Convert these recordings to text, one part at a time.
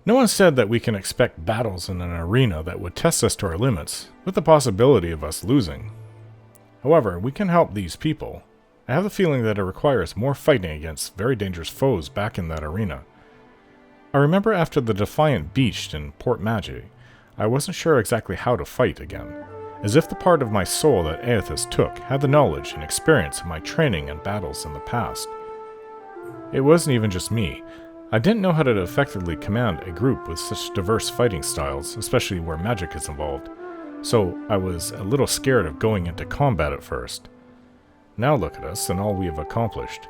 No one said that we can expect battles in an arena that would test us to our limits, with the possibility of us losing. However, we can help these people. I have the feeling that it requires more fighting against very dangerous foes back in that arena. I remember after the Defiant beached in Port Magi, I wasn't sure exactly how to fight again, as if the part of my soul that Aethys took had the knowledge and experience of my training and battles in the past. It wasn't even just me. I didn't know how to effectively command a group with such diverse fighting styles, especially where magic is involved, so I was a little scared of going into combat at first. Now look at us and all we have accomplished.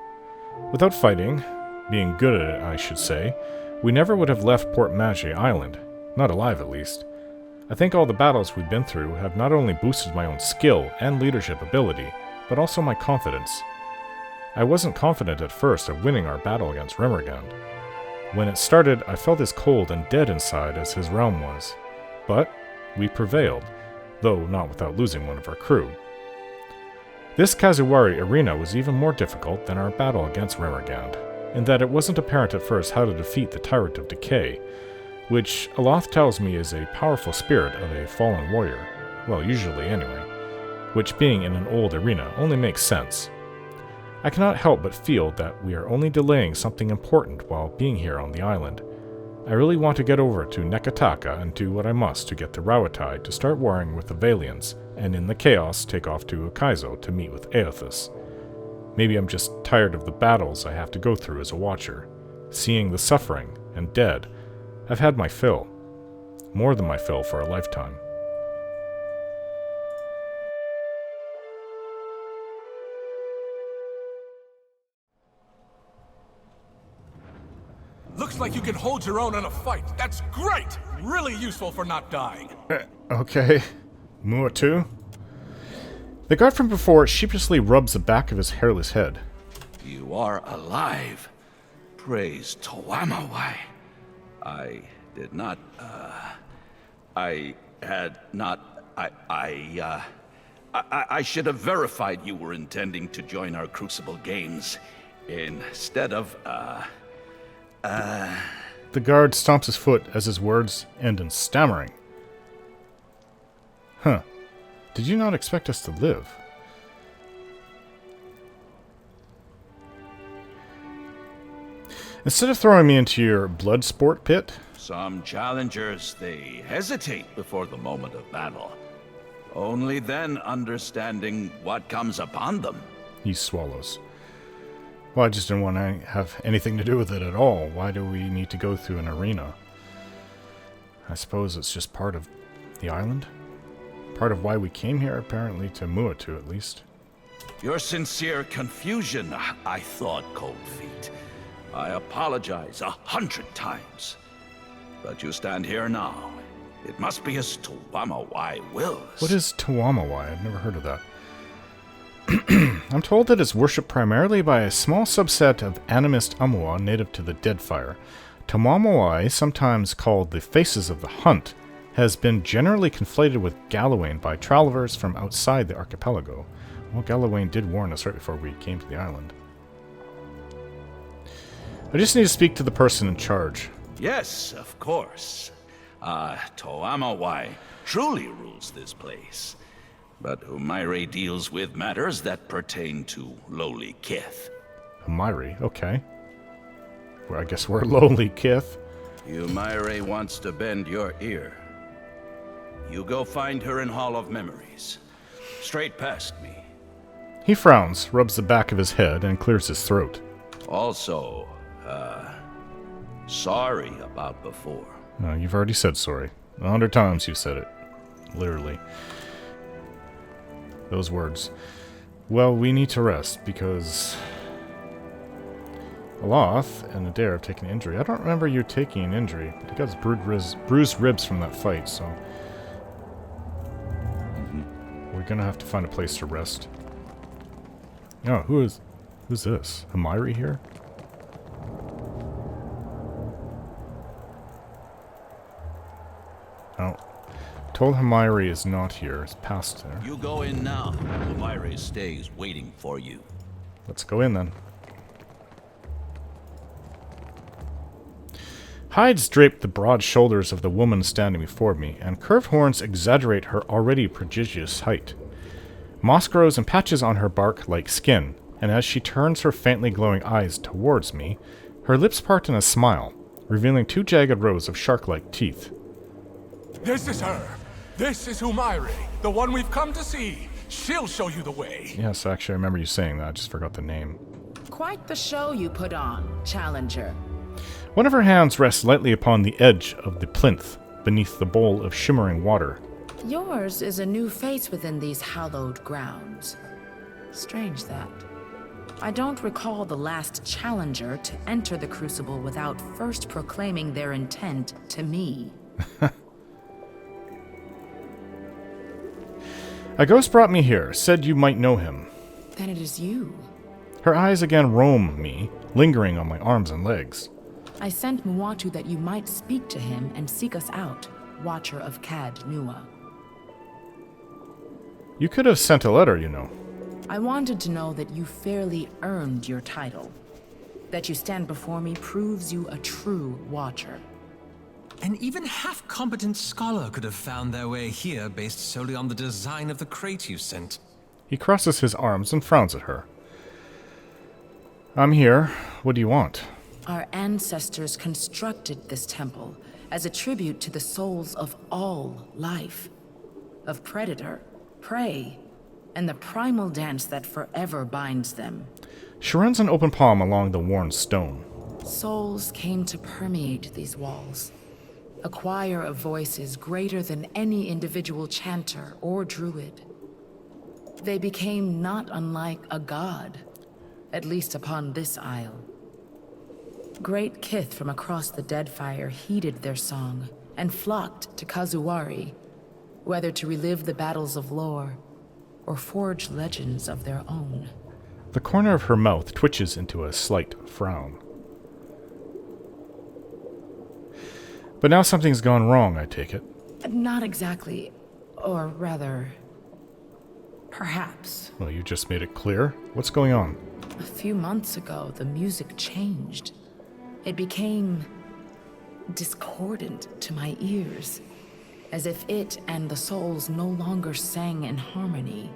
Without fighting, being good at it I should say, we never would have left Port Magi Island, not alive at least. I think all the battles we've been through have not only boosted my own skill and leadership ability, but also my confidence. I wasn't confident at first of winning our battle against Remergand. When it started, I felt as cold and dead inside as his realm was. But we prevailed, though not without losing one of our crew. This Kazuwari arena was even more difficult than our battle against Remergand, in that it wasn't apparent at first how to defeat the Tyrant of Decay, which Aloth tells me is a powerful spirit of a fallen warrior, well, usually anyway, which being in an old arena only makes sense. I cannot help but feel that we are only delaying something important while being here on the island. I really want to get over to Nekataka and do what I must to get to Rawatai to start warring with the Valians, and in the chaos take off to Akaizo to meet with Aethys. Maybe I'm just tired of the battles I have to go through as a watcher, seeing the suffering and dead. I've had my fill. More than my fill for a lifetime. Looks like you can hold your own in a fight. That's great! Really useful for not dying. Okay. Mua too? The guard from before sheepishly rubs the back of his hairless head. You are alive. Praise Toamawai. I should have verified you were intending to join our Crucible Games instead of, The guard stomps his foot as his words end in stammering. Huh. Did you not expect us to live? Instead of throwing me into your blood sport pit... Some challengers, they hesitate before the moment of battle. Only then understanding what comes upon them. He swallows. Well, I just didn't want to have anything to do with it at all. Why do we need to go through an arena? I suppose it's just part of the island? Part of why we came here, apparently, to Muatu at least. Your sincere confusion, I thought, Cold Feet. I apologize 100 times. But you stand here now. It must be as Toamawai wills. What is Toamawai? I've never heard of that. I'm told that it's worshipped primarily by a small subset of animist Amua native to the Deadfire. Toamawai, sometimes called the Faces of the Hunt, has been generally conflated with Galawain by travelers from outside the archipelago. Well, Galawain did warn us right before we came to the island. I just need to speak to the person in charge. Yes, of course. Toamawai truly rules this place. But Humaire deals with matters that pertain to lowly kith. Humaire, okay. Well, I guess we're lowly kith. Humaire wants to bend your ear. You go find her in Hall of Memories. Straight past me. He frowns, rubs the back of his head, and clears his throat. Also, sorry about before. No, you've already said sorry. 100 times you've said it. Literally. Those words. Well, we need to rest, because Aloth and Adair have taken an injury. I don't remember you taking an injury, but he got his bruised ribs from that fight, so... We're gonna have to find a place to rest. Oh, who's this? Humaire here? Oh. Told Humaire is not here. It's past there. You go in now. Humaire stays waiting for you. Let's go in then. Hides drape the broad shoulders of the woman standing before me, and curved horns exaggerate her already prodigious height. Moss grows and patches on her bark like skin, and as she turns her faintly glowing eyes towards me, her lips part in a smile, revealing 2 jagged rows of shark-like teeth. This is her. This is Humaire, the one we've come to see. She'll show you the way. Yes, actually, I remember you saying that. I just forgot the name. Quite the show you put on, Challenger. One of her hands rests lightly upon the edge of the plinth, beneath the bowl of shimmering water. Yours is a new face within these hallowed grounds. Strange that. I don't recall the last Challenger to enter the Crucible without first proclaiming their intent to me. A ghost brought me here, said you might know him. Then it is you. Her eyes again roam me, lingering on my arms and legs. I sent Muatu that you might speak to him and seek us out, Watcher of Cad Nua. You could have sent a letter, you know. I wanted to know that you fairly earned your title. That you stand before me proves you a true Watcher. An even half-competent scholar could have found their way here based solely on the design of the crate you sent. He crosses his arms and frowns at her. I'm here. What do you want? Our ancestors constructed this temple as a tribute to the souls of all life. Of predator, prey, and the primal dance that forever binds them. She runs an open palm along the worn stone. Souls came to permeate these walls. A choir of voices greater than any individual chanter or druid. They became not unlike a god, at least upon this isle. Great kith from across the Deadfire heeded their song and flocked to Kazuwari, whether to relive the battles of lore or forge legends of their own. The corner of her mouth twitches into a slight frown. But now something's gone wrong, I take it. Not exactly, or rather, perhaps. Well, you just made it clear. What's going on? A few months ago, the music changed. It became discordant to my ears, as if it and the souls no longer sang in harmony.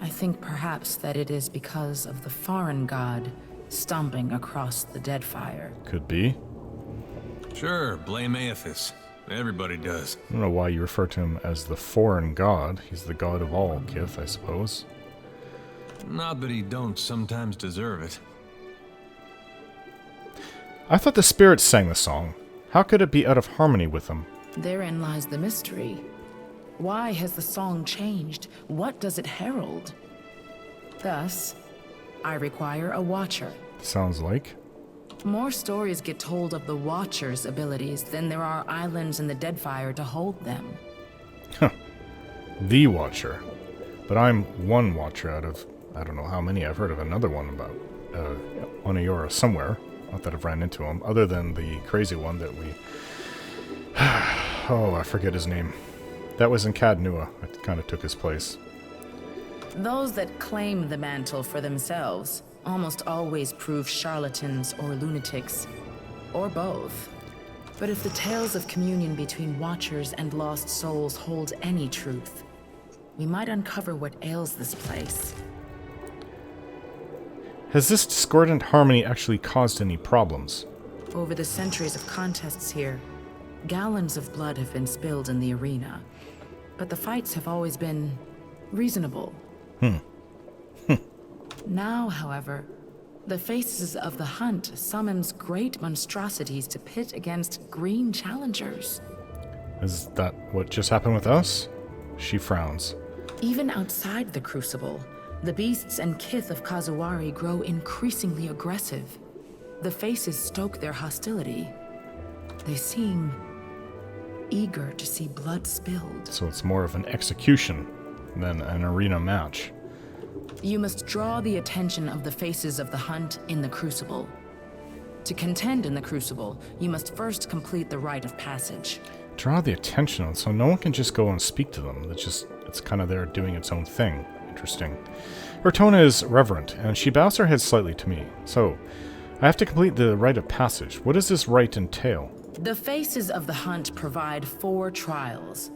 I think perhaps that it is because of the foreign god stomping across the Deadfire. Could be. Sure, blame Aethys. Everybody does. I don't know why you refer to him as the foreign god. He's the god of all kith, I suppose. Not that he don't sometimes deserve it. I thought the spirits sang the song. How could it be out of harmony with them? Therein lies the mystery. Why has the song changed? What does it herald? Thus, I require a watcher. Sounds like. More stories get told of the Watcher's abilities than there are islands in the Deadfire to hold them. Huh. The Watcher. But I'm one Watcher out of, I don't know how many. I've heard of another one about Onayora somewhere. Not that I've ran into him, other than the crazy one that we... oh, I forget his name. That was in Cad Nua. I kind of took his place. Those that claim the mantle for themselves almost always prove charlatans or lunatics, or both. But if the tales of communion between Watchers and lost souls hold any truth, we might uncover what ails this place. Has this discordant harmony actually caused any problems? Over the centuries of contests here, gallons of blood have been spilled in the arena. But the fights have always been reasonable. Now, however, the faces of the hunt summons great monstrosities to pit against green challengers. Is that what just happened with us? She frowns. Even outside the Crucible, the beasts and kith of Kazuwari grow increasingly aggressive. The faces stoke their hostility. They seem eager to see blood spilled. So it's more of an execution than an arena match. You must draw the attention of the faces of the hunt in the Crucible. To contend in the Crucible, you must first complete the rite of passage. Draw the attention, so no one can just go and speak to them. It's kind of there doing its own thing. Interesting. Her tone is reverent, and she bows her head slightly to me. So, I have to complete the rite of passage. What does this rite entail? The Faces of the Hunt provide 4 trials.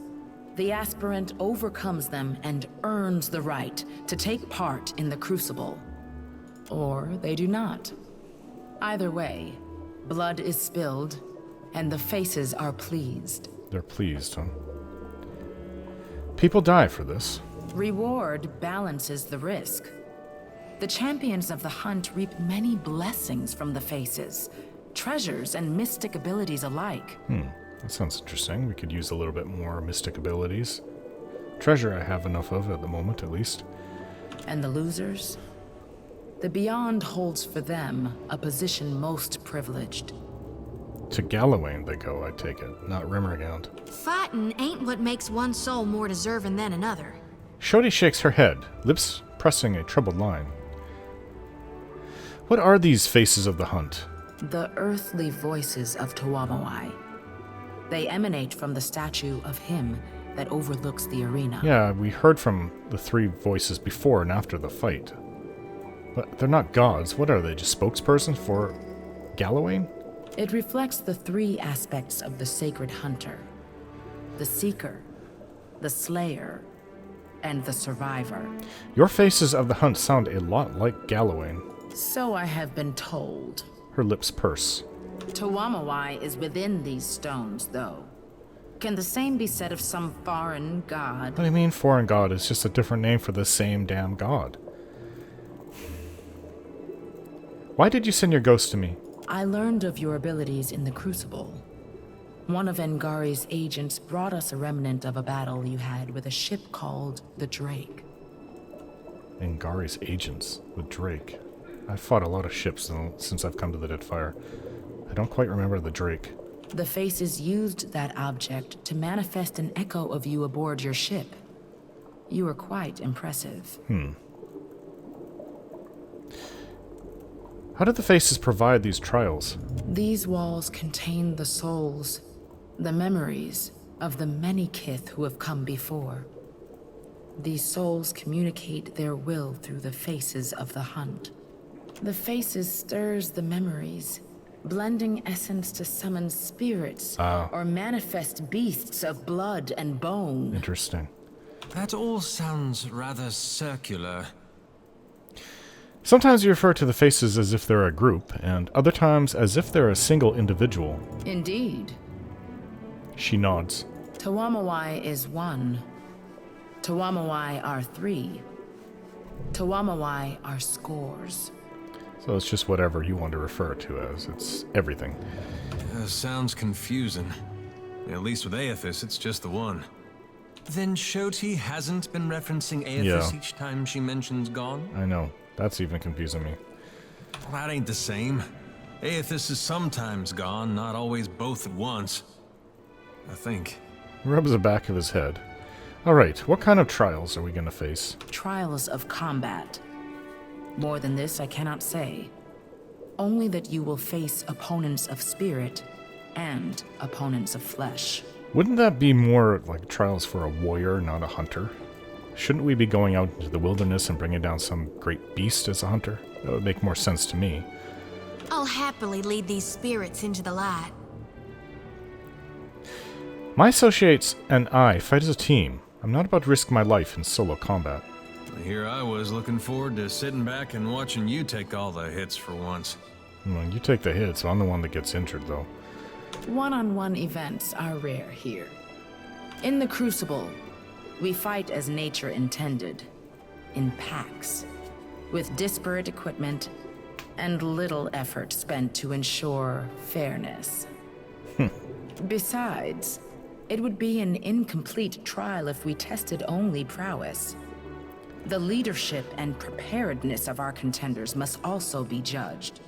The aspirant overcomes them and earns the right to take part in the Crucible. Or they do not. Either way, blood is spilled, and the Faces are pleased. They're pleased, huh? People die for this. Reward balances the risk. The champions of the hunt reap many blessings from the Faces, treasures and mystic abilities alike. That sounds interesting. We could use a little bit more mystic abilities. Treasure I have enough of at the moment, at least. And the losers? The Beyond holds for them a position most privileged. To Gallowayne they go, I take it, not Rimmergaunt. Fighting ain't what makes one soul more deserving than another. Shodi shakes her head, lips pressing a troubled line. What are these Faces of the Hunt? The earthly voices of Tuamawai. They emanate from the statue of him that overlooks the arena. Yeah, we heard from the 3 voices before and after the fight. But they're not gods. What are they, just spokespersons for Gallowayne? It reflects the 3 aspects of the sacred hunter. The seeker, the slayer, and the survivor. Your Faces of the Hunt sound a lot like Gallowayne. So I have been told. Her lips purse. Tuamawai is within these stones, though. Can the same be said of some foreign god? What do you mean foreign god? It's just a different name for the same damn god. Why did you send your ghost to me? I learned of your abilities in the Crucible. One of Engari's agents brought us a remnant of a battle you had with a ship called the Drake. Engari's agents with Drake. I've fought a lot of ships since I've come to the Deadfire. I don't quite remember the Drake. The Faces used that object to manifest an echo of you aboard your ship. You were quite impressive. How did the Faces provide these trials? These walls contain the souls, the memories of the many kith who have come before. These souls communicate their will through the Faces of the Hunt. The Faces stirs the memories, blending essence to summon spirits or manifest beasts of blood and bone. Interesting. That all sounds rather circular. Sometimes you refer to the Faces as if they're a group, and other times as if they're a single individual. Indeed. She nods. Tuamawai is 1. Tuamawai are 3. Tuamawai are scores. So it's just whatever you want to refer to as. It's everything. Sounds confusing. At least with Aethys, it's just the one. Then Shoti hasn't been referencing Aethys each time she mentions gone? I know. That's even confusing me. Well, that ain't the same. Aethys is sometimes gone, not always both at once. I think. He rubs the back of his head. Alright, what kind of trials are we going to face? Trials of combat. More than this, I cannot say. Only that you will face opponents of spirit and opponents of flesh. Wouldn't that be more like trials for a warrior, not a hunter? Shouldn't we be going out into the wilderness and bringing down some great beast as a hunter? That would make more sense to me. I'll happily lead these spirits into the light. My associates and I fight as a team. I'm not about to risk my life in solo combat. Here I was looking forward to sitting back and watching you take all the hits for once. Well, you take the hits. I'm the one that gets injured, though. One-on-one events are rare here. In the Crucible, we fight as nature intended, in packs, with disparate equipment and little effort spent to ensure fairness. Besides, it would be an incomplete trial if we tested only prowess. The leadership and preparedness of our contenders must also be judged.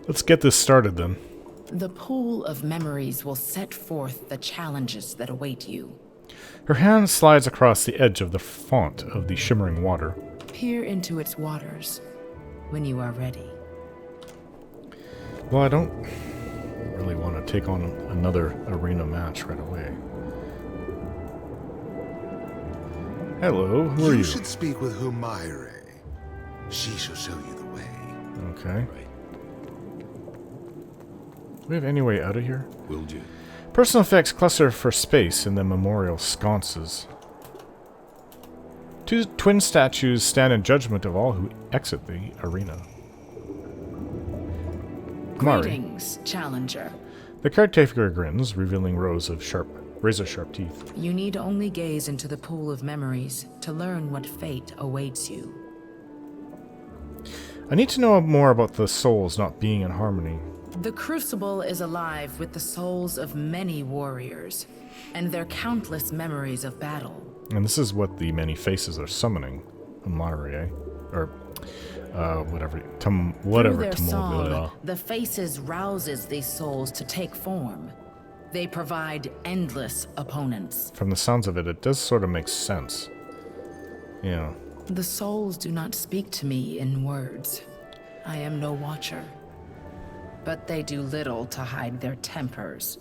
Let's get this started, then. The pool of memories will set forth the challenges that await you. Her hand slides across the edge of the font of the shimmering water. Peer into its waters when you are ready. Well, I don't really want to take on another arena match right away. Hello, who are you? You should speak with Humaire. She shall show you the way. Okay. we have any way out of here? Will do. Personal effects cluster for space in the memorial sconces. Two twin statues stand in judgment of all who exit the arena. Humaire. Greetings, Challenger. The caretaker grins, revealing rows of razor-sharp teeth. You need only gaze into the pool of memories to learn what fate awaits you. I need to know more about the souls not being in harmony. The Crucible is alive with the souls of many warriors, and their countless memories of battle. And this is what the many faces are summoning. Humaire, or whatever. Through their song, the faces rouses these souls to take form. They provide endless opponents. From the sounds of it, it does sort of make sense. Yeah. The souls do not speak to me in words. I am no watcher. But they do little to hide their tempers.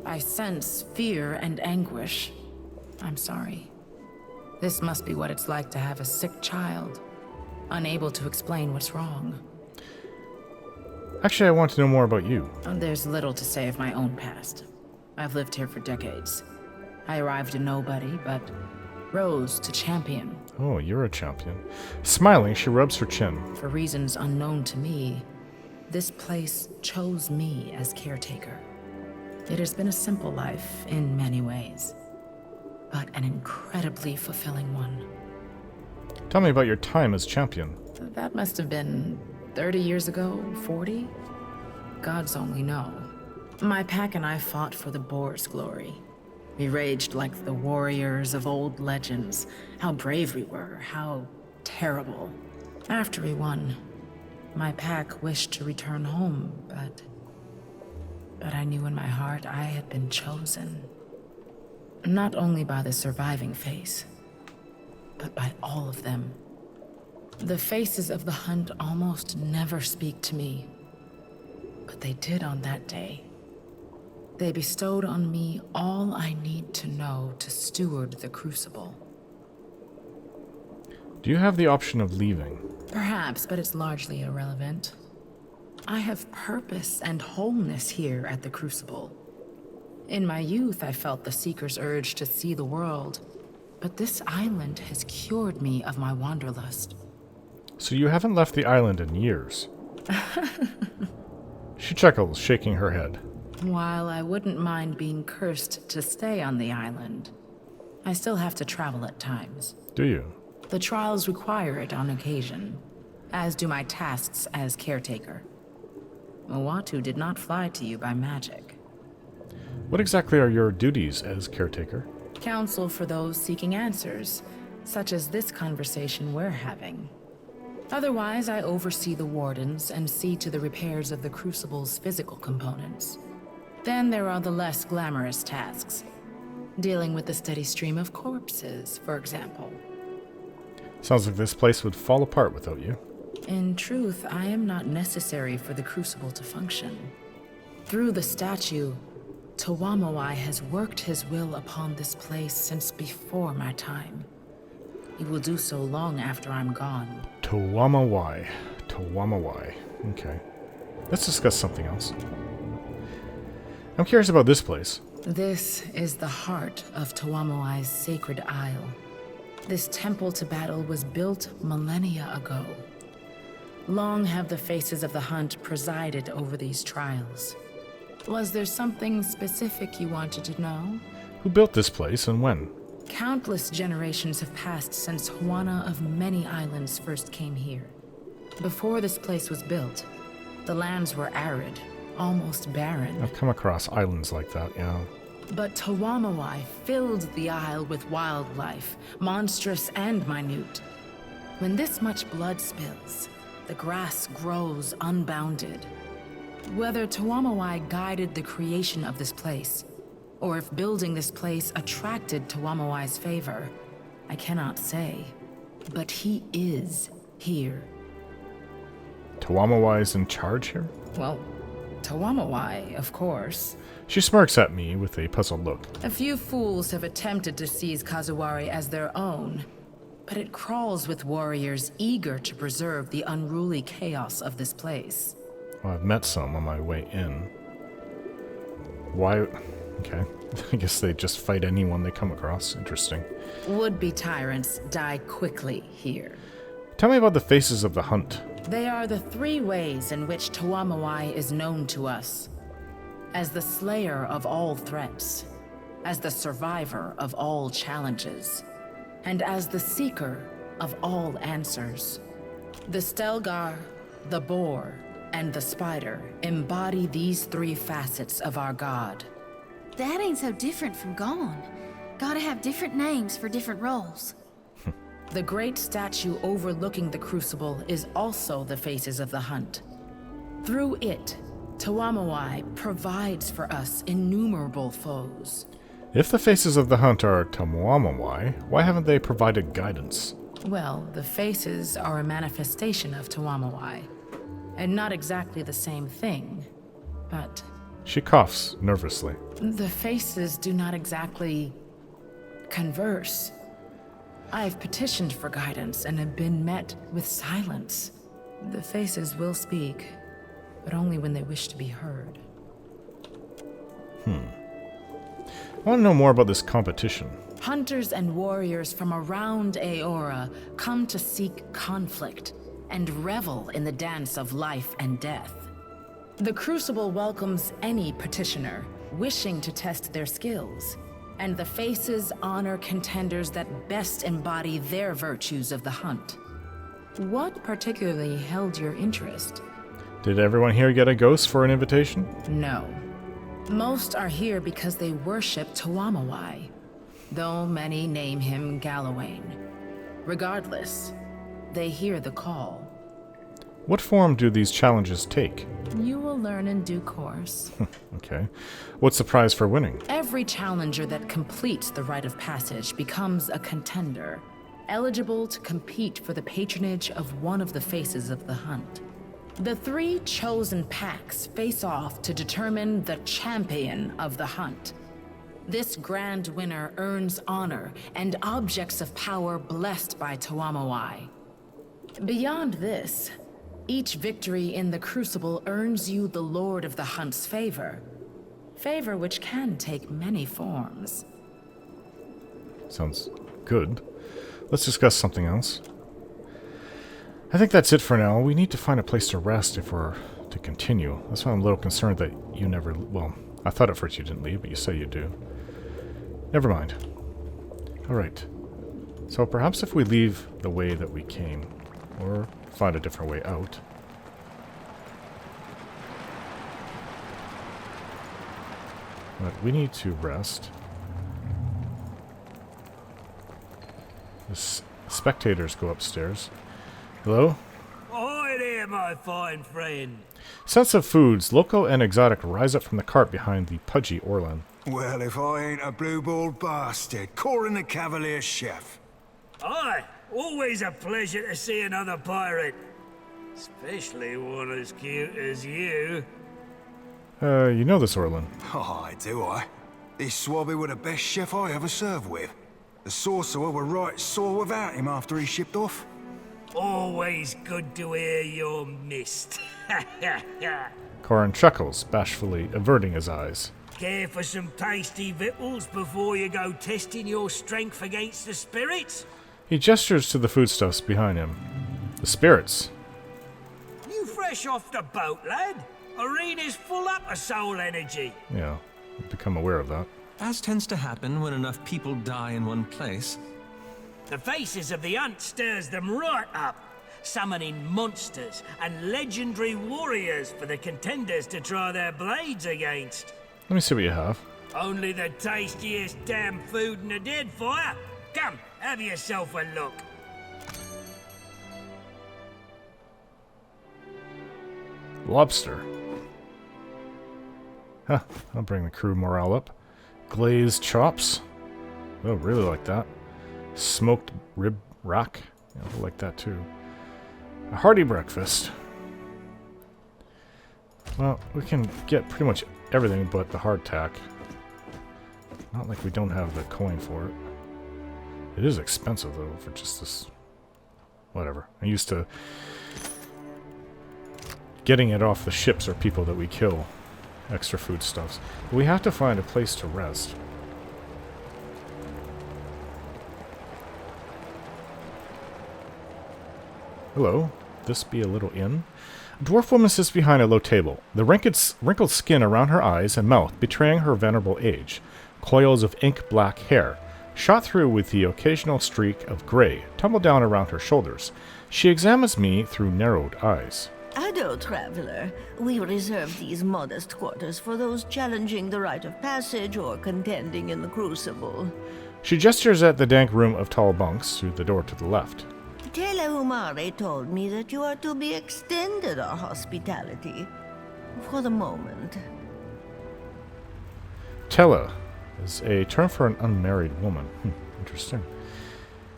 I sense fear and anguish. I'm sorry. This must be what it's like to have a sick child, unable to explain what's wrong. Actually, I want to know more about you. There's little to say of my own past. I've lived here for decades. I arrived a nobody, but rose to champion. Oh, you're a champion. Smiling, she rubs her chin. For reasons unknown to me, this place chose me as caretaker. It has been a simple life in many ways, but an incredibly fulfilling one. Tell me about your time as champion. That must have been 30 years ago, 40? Gods only know. My pack and I fought for the boar's glory. We raged like the warriors of old legends. How brave we were, how terrible. After we won, my pack wished to return home, but I knew in my heart I had been chosen. Not only by the surviving face, but by all of them. The faces of the hunt almost never speak to me, but they did on that day. They bestowed on me all I need to know to steward the Crucible. Do you have the option of leaving? Perhaps, but it's largely irrelevant. I have purpose and wholeness here at the Crucible. In my youth, I felt the Seeker's urge to see the world, but this island has cured me of my wanderlust. So you haven't left the island in years. She chuckles, shaking her head. While I wouldn't mind being cursed to stay on the island, I still have to travel at times. Do you? The trials require it on occasion, as do my tasks as caretaker. Uatu did not fly to you by magic. What exactly are your duties as caretaker? Counsel for those seeking answers, such as this conversation we're having. Otherwise, I oversee the wardens and see to the repairs of the Crucible's physical components. Then there are the less glamorous tasks, dealing with the steady stream of corpses, for example. Sounds like this place would fall apart without you. In truth, I am not necessary for the Crucible to function. Through the statue, Tawamawai has worked his will upon this place since before my time. He will do so long after I'm gone. Tawamawai. Tawamawai. Okay. Let's discuss something else. I'm curious about this place. This is the heart of Tawamawai's sacred isle. This temple to battle was built millennia ago. Long have the faces of the hunt presided over these trials. Was there something specific you wanted to know? Who built this place and when? Countless generations have passed since Huana of many islands first came here. Before this place was built, the lands were arid, almost barren. I've come across islands like that, yeah. But Tawamawai filled the isle with wildlife, monstrous and minute. When this much blood spills, the grass grows unbounded. Whether Tawamawai guided the creation of this place, or if building this place attracted Tawamawai's favor, I cannot say. But he is here. Tawamawai's in charge here? Well, Tawamawai, of course. She smirks at me with a puzzled look. A few fools have attempted to seize Kazuwari as their own, but it crawls with warriors eager to preserve the unruly chaos of this place. Well, I've met some on my way in. Why? Okay. I guess they just fight anyone they come across. Interesting. Would-be tyrants die quickly here. Tell me about the faces of the hunt. They are the three ways in which Tawamawai is known to us. As the slayer of all threats, as the survivor of all challenges, and as the seeker of all answers. The Stelgar, the boar, and the spider embody these three facets of our god. That ain't so different from Gone. Gotta have different names for different roles. The great statue overlooking the crucible is also the faces of the hunt. Through it, Tawamawai provides for us innumerable foes. If the faces of the hunt are Tawamawai, why haven't they provided guidance? Well, the faces are a manifestation of Tawamawai, and not exactly the same thing, but... She coughs nervously. The faces do not exactly converse. I've petitioned for guidance and have been met with silence. The faces will speak, but only when they wish to be heard. I want to know more about this competition. Hunters and warriors from around Aora come to seek conflict and revel in the dance of life and death. The Crucible welcomes any petitioner wishing to test their skills, and the faces honor contenders that best embody their virtues of the hunt. What particularly held your interest? Did everyone here get a ghost for an invitation? No. Most are here because they worship Tawamawai, though many name him Galawain. Regardless, they hear the call. What form do these challenges take? You will learn in due course. Okay. What's the prize for winning? Every challenger that completes the rite of passage becomes a contender, eligible to compete for the patronage of one of the faces of the hunt. The three chosen packs face off to determine the champion of the hunt. This grand winner earns honor and objects of power blessed by Tawamawai. Beyond this, each victory in the Crucible earns you the Lord of the Hunt's favor. Favor which can take many forms. Sounds good. Let's discuss something else. I think that's it for now. We need to find a place to rest if we're to continue. That's why I'm a little concerned that you never... Well, I thought at first you didn't leave, but you say you do. Never mind. Alright. So perhaps if we leave the way that we came, or find a different way out. But we need to rest. The spectators go upstairs. Hello? Hi there, my fine friend. Scents of foods, local and exotic, rise up from the cart behind the pudgy Orlan. Well, if I ain't a blue-balled bastard, Corin the Cavalier Chef. Aye, always a pleasure to see another pirate. Especially one as cute as you. You know this, Orlan. Oh, do I? This swabby were the best chef I ever served with. The sorcerer were right sore without him after he shipped off. Always good to hear you're missed. Corin chuckles, bashfully averting his eyes. Care for some tasty victuals before you go testing your strength against the spirits? He gestures to the foodstuffs behind him. The spirits. You fresh off the boat, lad? Arena's full up of soul energy. Yeah, I've become aware of that. As tends to happen when enough people die in one place. The faces of the hunt stirs them right up, summoning monsters and legendary warriors for the contenders to try their blades against. Let me see what you have. Only the tastiest damn food in the dead fire. Come, have yourself a look. Lobster. Huh, I'll bring the crew morale up. Glazed chops. Oh, really like that. Smoked rib rack. Yeah, I like that too. A hearty breakfast. Well, we can get pretty much everything but the hardtack. Not like we don't have the coin for it. It is expensive though for just this. Whatever. I used to getting it off the ships are people that we kill. Extra foodstuffs. But we have to find a place to rest. Hello, this be a little inn? A dwarf woman sits behind a low table, the wrinkled skin around her eyes and mouth betraying her venerable age. Coils of ink-black hair, shot through with the occasional streak of gray, tumble down around her shoulders. She examines me through narrowed eyes. Adult traveler, we reserve these modest quarters for those challenging the rite of passage or contending in the crucible. She gestures at the dank room of tall bunks through the door to the left. Humaire told me that you are to be extended our hospitality. For the moment. Tella is a term for an unmarried woman. Interesting.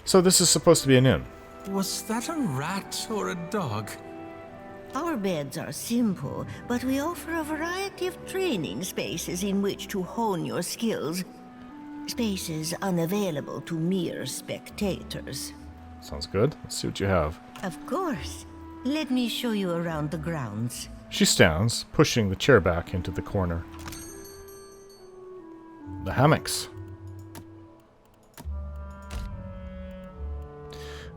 So this is supposed to be an inn. Was that a rat or a dog? Our beds are simple, but we offer a variety of training spaces in which to hone your skills. Spaces unavailable to mere spectators. Sounds good. Let's see what you have. Of course. Let me show you around the grounds. She stands, pushing the chair back into the corner. The hammocks.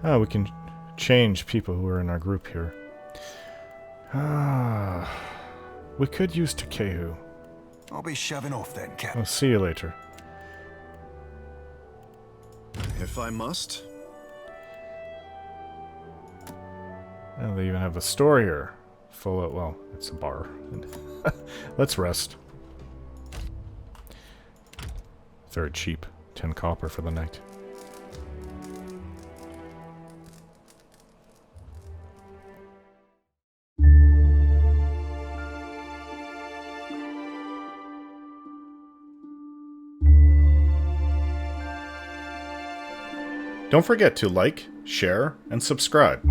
Oh, we can change people who are in our group here. We could use Takehu. I'll be shoving off then, Captain. I'll see you later. If I must. And they even have a store here. Full of, well, it's a bar. Let's rest. Very cheap. 10 copper for the night. Don't forget to like, share, and subscribe.